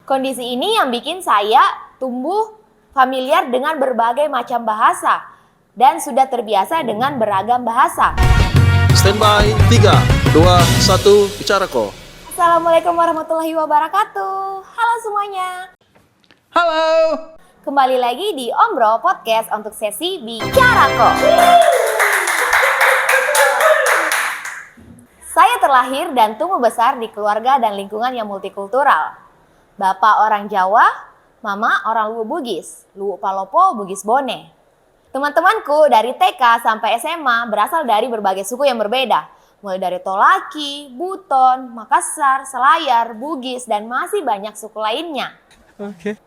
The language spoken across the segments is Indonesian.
Kondisi ini yang bikin saya tumbuh familiar dengan berbagai macam bahasa dan sudah terbiasa dengan beragam bahasa. Standby 3, 2, 1, bicara kok. Assalamualaikum warahmatullahi wabarakatuh. Halo semuanya. Halo. Kembali lagi di Om Bro Podcast untuk sesi Bicara Kok. Saya terlahir dan tumbuh besar di keluarga dan lingkungan yang multikultural. Bapak orang Jawa, mama orang Luwu Bugis, Luwu Palopo, Bugis Bone. Teman-temanku dari TK sampai SMA berasal dari berbagai suku yang berbeda. Mulai dari Tolaki, Buton, Makassar, Selayar, Bugis, dan masih banyak suku lainnya. Oke.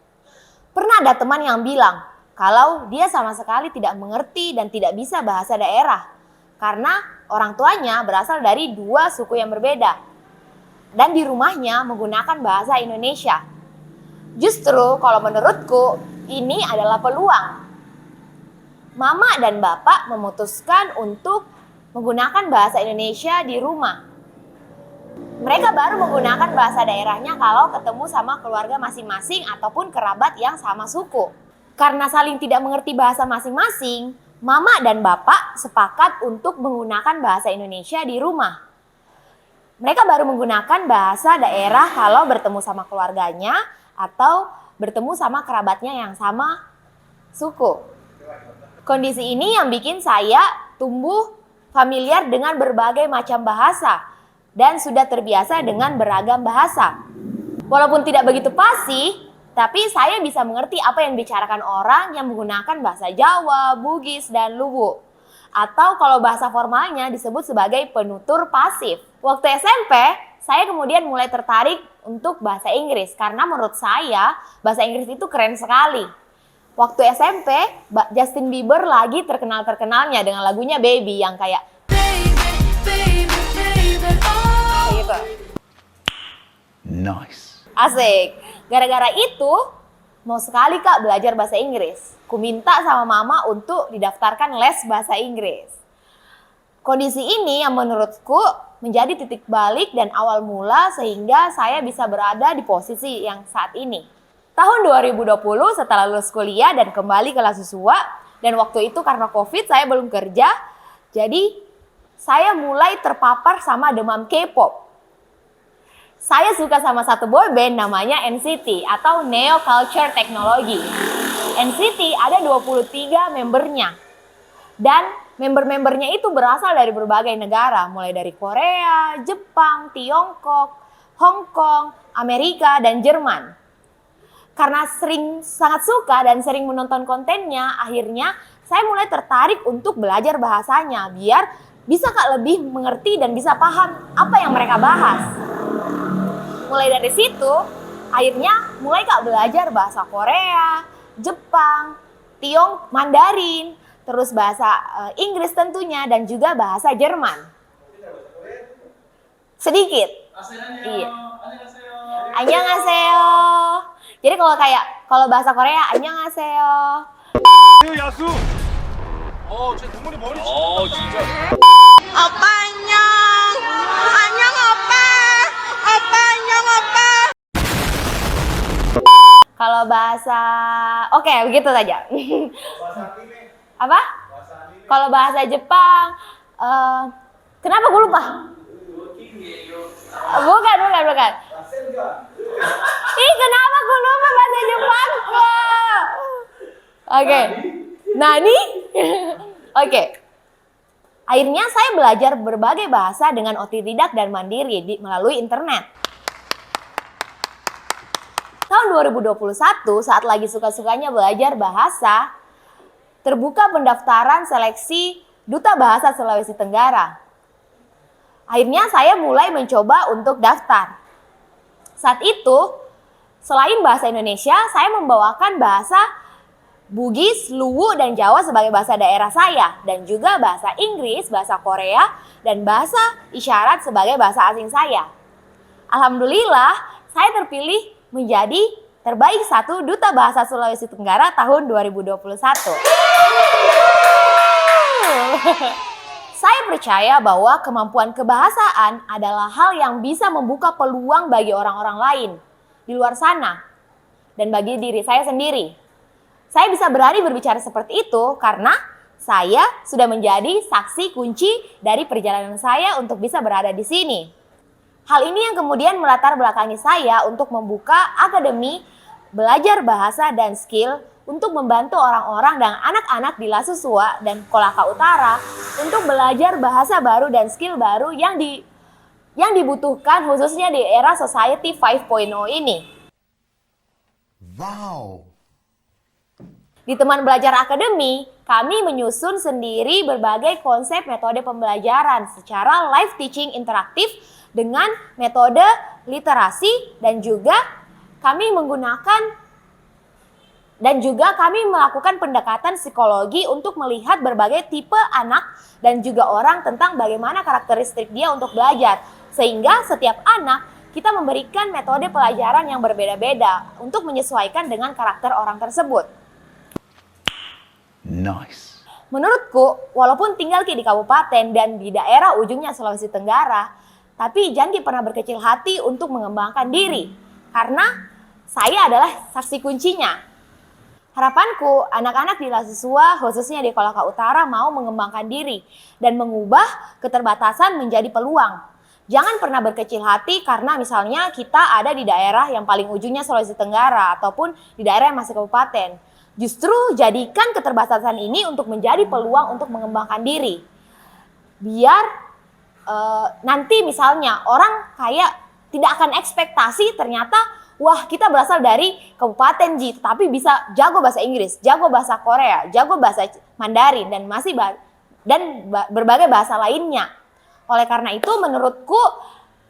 Pernah ada teman yang bilang kalau dia sama sekali tidak mengerti dan tidak bisa bahasa daerah. Karena orang tuanya berasal dari dua suku yang berbeda. Dan di rumahnya menggunakan bahasa Indonesia. Justru kalau menurutku ini adalah peluang. Mama dan bapak memutuskan untuk menggunakan bahasa Indonesia di rumah. Mereka baru menggunakan bahasa daerahnya kalau ketemu sama keluarga masing-masing ataupun kerabat yang sama suku. Karena saling tidak mengerti bahasa masing-masing, mama dan bapak sepakat untuk menggunakan bahasa Indonesia di rumah. Mereka baru menggunakan bahasa daerah kalau bertemu sama keluarganya atau bertemu sama kerabatnya yang sama suku. Kondisi ini yang bikin saya tumbuh familiar dengan berbagai macam bahasa dan sudah terbiasa dengan beragam bahasa. Walaupun tidak begitu fasih, tapi saya bisa mengerti apa yang dibicarakan orang yang menggunakan bahasa Jawa, Bugis, dan Luwu. Atau kalau bahasa formalnya disebut sebagai penutur pasif. Waktu SMP, saya kemudian mulai tertarik untuk bahasa Inggris karena menurut saya bahasa Inggris itu keren sekali. Waktu SMP, Justin Bieber lagi terkenal-terkenalnya dengan lagunya Baby yang kayak gitu. Nice. Asik. Gara-gara itu, mau sekali Kak belajar bahasa Inggris. Ku minta sama mama untuk didaftarkan les bahasa Inggris. Kondisi ini yang menurutku menjadi titik balik dan awal mula sehingga saya bisa berada di posisi yang saat ini. Tahun 2020 setelah lulus kuliah dan kembali ke Lasusua, dan waktu itu karena COVID saya belum kerja, jadi saya mulai terpapar sama demam K-pop. Saya suka sama satu boyband namanya NCT atau Neo Culture Technology. NCT ada 23 membernya. Dan member-membernya itu berasal dari berbagai negara, mulai dari Korea, Jepang, Tiongkok, Hong Kong, Amerika, dan Jerman. Karena sangat suka dan sering menonton kontennya, akhirnya saya mulai tertarik untuk belajar bahasanya biar bisa Kak lebih mengerti dan bisa paham apa yang mereka bahas. Mulai dari situ, akhirnya mulai Kak belajar bahasa Korea, Jepang, Mandarin, terus bahasa Inggris tentunya, dan juga bahasa Jerman. Sedikit. Iya. Annyeonghaseyo. Jadi kalau bahasa Korea, annyeonghaseyo. 야수. 제 동물이 머리 진짜. 오빠 안녕. 안녕 오빠. 오빠 안녕 오빠. Kalau bahasa, oke begitu saja. Apa? Kalau bahasa Jepang, kenapa gue lupa? Bukan. Ih, kenapa gue lupa bahasa Jepang kok? Oke. Nani? Oke. Akhirnya saya belajar berbagai bahasa dengan otodidak dan mandiri melalui internet. Tahun 2021 saat lagi suka-sukanya belajar bahasa, terbuka pendaftaran seleksi Duta Bahasa Sulawesi Tenggara. Akhirnya saya mulai mencoba untuk daftar. Saat itu, selain bahasa Indonesia, saya membawakan bahasa Bugis, Luwu, dan Jawa sebagai bahasa daerah saya, dan juga bahasa Inggris, bahasa Korea, dan bahasa isyarat sebagai bahasa asing saya. Alhamdulillah, saya terpilih menjadi terbaik 1 Duta Bahasa Sulawesi Tenggara tahun 2021. Saya percaya bahwa kemampuan kebahasaan adalah hal yang bisa membuka peluang bagi orang-orang lain di luar sana dan bagi diri saya sendiri. Saya bisa berani berbicara seperti itu karena saya sudah menjadi saksi kunci dari perjalanan saya untuk bisa berada di sini. Hal ini yang kemudian melatar belakangi saya untuk membuka akademi belajar bahasa dan skill untuk membantu orang-orang dan anak-anak di Lasusua dan Kolaka Utara untuk belajar bahasa baru dan skill baru yang dibutuhkan khususnya di era Society 5.0 ini. Wow. Di Teman Belajar Akademi, kami menyusun sendiri berbagai konsep metode pembelajaran secara live teaching interaktif dengan metode literasi dan juga kami melakukan pendekatan psikologi untuk melihat berbagai tipe anak dan juga orang tentang bagaimana karakteristik dia untuk belajar. Sehingga setiap anak kita memberikan metode pelajaran yang berbeda-beda untuk menyesuaikan dengan karakter orang tersebut. Nice. Menurutku, walaupun tinggal di kabupaten dan di daerah ujungnya Sulawesi Tenggara, tapi jangan pernah berkecil hati untuk mengembangkan diri. Karena saya adalah saksi kuncinya. Harapanku, anak-anak di Lasusua, khususnya di Kolaka Utara, mau mengembangkan diri dan mengubah keterbatasan menjadi peluang. Jangan pernah berkecil hati karena misalnya kita ada di daerah yang paling ujungnya Sulawesi Tenggara ataupun di daerah yang masih kabupaten. Justru jadikan keterbatasan ini untuk menjadi peluang untuk mengembangkan diri. Biar nanti misalnya orang kayak tidak akan ekspektasi ternyata wah kita berasal dari kabupaten Ji, tetapi bisa jago bahasa Inggris, jago bahasa Korea, jago bahasa Mandarin dan berbagai bahasa lainnya. Oleh karena itu menurutku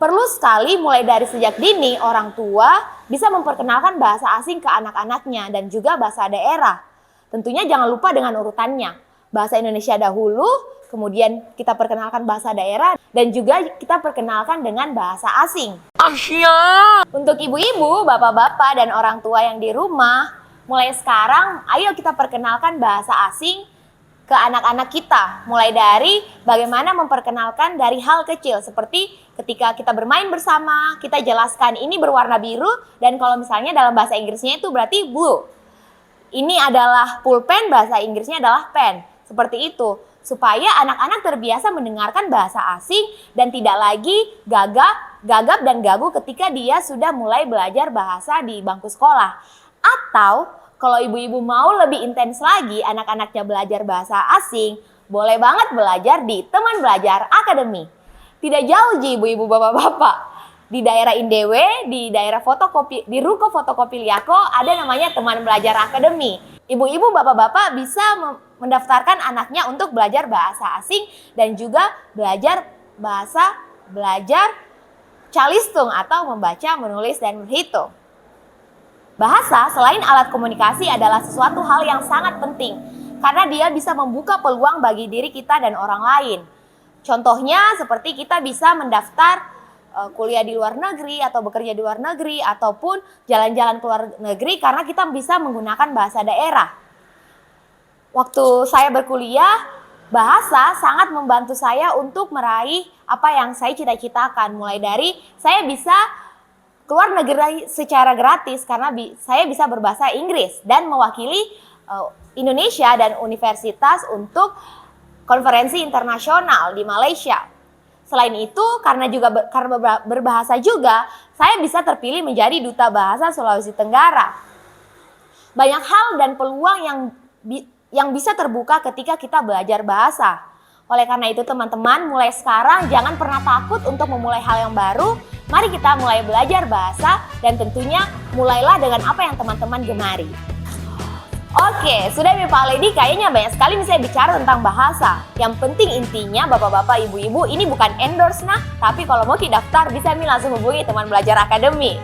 perlu sekali mulai dari sejak dini orang tua bisa memperkenalkan bahasa asing ke anak-anaknya dan juga bahasa daerah. Tentunya jangan lupa dengan urutannya. Bahasa Indonesia dahulu, kemudian kita perkenalkan bahasa daerah dan juga kita perkenalkan dengan bahasa asing. Untuk ibu-ibu, bapak-bapak, dan orang tua yang di rumah, mulai sekarang ayo kita perkenalkan bahasa asing ke anak-anak kita. Mulai dari bagaimana memperkenalkan dari hal kecil seperti ketika kita bermain bersama, kita jelaskan ini berwarna biru dan kalau misalnya dalam bahasa Inggrisnya itu berarti blue. Ini adalah pulpen, bahasa Inggrisnya adalah pen. Seperti itu. Supaya anak-anak terbiasa mendengarkan bahasa asing dan tidak lagi gagap dan gagu ketika dia sudah mulai belajar bahasa di bangku sekolah. Atau kalau ibu-ibu mau lebih intens lagi anak-anaknya belajar bahasa asing, boleh banget belajar di Teman Belajar Akademi. Tidak jauh Ji ibu-ibu bapak-bapak. Di daerah Indewe, di daerah fotokopi, di Ruko Fotokopi Liako ada namanya Teman Belajar Akademi. Ibu-ibu bapak-bapak bisa mendaftarkan anaknya untuk belajar bahasa asing dan juga belajar calistung atau membaca, menulis, dan berhitung. Bahasa selain alat komunikasi adalah sesuatu hal yang sangat penting karena dia bisa membuka peluang bagi diri kita dan orang lain. Contohnya seperti kita bisa mendaftar kuliah di luar negeri atau bekerja di luar negeri ataupun jalan-jalan ke luar negeri karena kita bisa menggunakan bahasa daerah. Waktu saya berkuliah, bahasa sangat membantu saya untuk meraih apa yang saya cita-citakan. Mulai dari saya bisa keluar negeri secara gratis karena saya bisa berbahasa Inggris dan mewakili Indonesia dan universitas untuk konferensi internasional di Malaysia. Selain itu, karena berbahasa juga, saya bisa terpilih menjadi duta bahasa Sulawesi Tenggara. Banyak hal dan peluang yang bisa terbuka ketika kita belajar bahasa. Oleh karena itu teman-teman, mulai sekarang jangan pernah takut untuk memulai hal yang baru. Mari kita mulai belajar bahasa dan tentunya mulailah dengan apa yang teman-teman gemari. Oke, sudah Pak Lady, kayaknya banyak sekali bisa bicara tentang bahasa. Yang penting intinya bapak-bapak, ibu-ibu, ini bukan endorse nah, tapi kalau mau daftar bisa langsung hubungi Teman Belajar Akademi.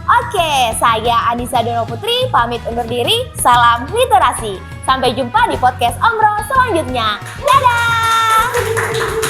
Oke, saya Anissa Dono Putri, pamit undur diri, salam literasi. Sampai jumpa di podcast Omro selanjutnya. Dadah!